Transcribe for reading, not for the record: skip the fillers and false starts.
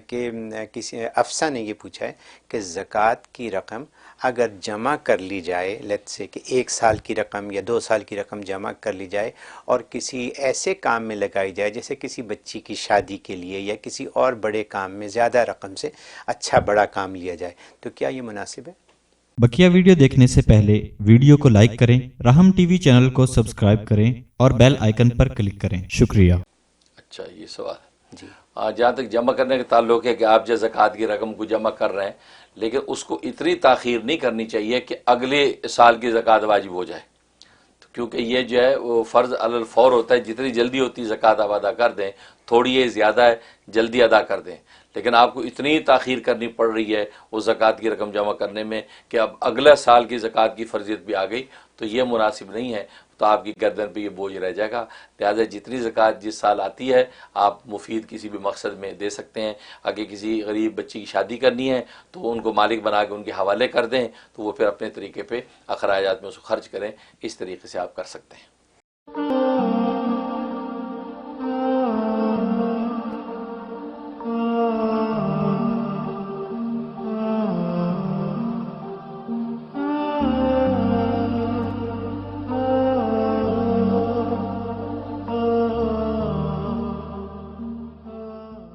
کہ کسی افسا نے یہ پوچھا ہے کہ زکوٰۃ کی رقم اگر جمع کر لی جائے، لیٹ سے کہ 1 سال کی رقم یا 2 سال کی رقم جمع کر لی جائے اور کسی ایسے کام میں لگائی جائے جیسے کسی بچی کی شادی کے لیے یا کسی اور بڑے کام میں زیادہ رقم سے اچھا بڑا کام لیا جائے، تو کیا یہ مناسب ہے؟ بقیہ ویڈیو دیکھنے سے پہلے ویڈیو کو لائک کریں، رحم ٹی وی چینل کو سبسکرائب کریں اور بیل آئیکن پر کلک کریں۔ شکریہ۔ اچھا، یہ سوال ہے جی جہاں تک جمع کرنے کا تعلق ہے کہ آپ جو زکوٰۃ کی رقم کو جمع کر رہے ہیں، لیکن اس کو اتنی تاخیر نہیں کرنی چاہیے کہ اگلے سال کی زکوٰۃ واجب ہو جائے، کیونکہ یہ جو ہے وہ فرض علی الفور ہوتا ہے، جتنی جلدی ہوتی زکوٰۃ آپ ادا کر دیں، تھوڑی ہے زیادہ ہے جلدی ادا کر دیں، لیکن آپ کو اتنی تاخیر کرنی پڑ رہی ہے اس زکوٰۃ کی رقم جمع کرنے میں کہ اب اگلا سال کی زکوٰۃ کی فرضیت بھی آ گئی، تو یہ مناسب نہیں ہے، تو آپ کی گردن پہ یہ بوجھ رہ جائے گا۔ لہٰذا جتنی زکوٰۃ جس سال آتی ہے آپ مفید کسی بھی مقصد میں دے سکتے ہیں۔ اگر کسی غریب بچی کی شادی کرنی ہے تو ان کو مالک بنا کے ان کے حوالے کر دیں، تو وہ پھر اپنے طریقے پہ اخراجات میں اس کو خرچ کریں، اس طریقے سے آپ کر سکتے ہیں۔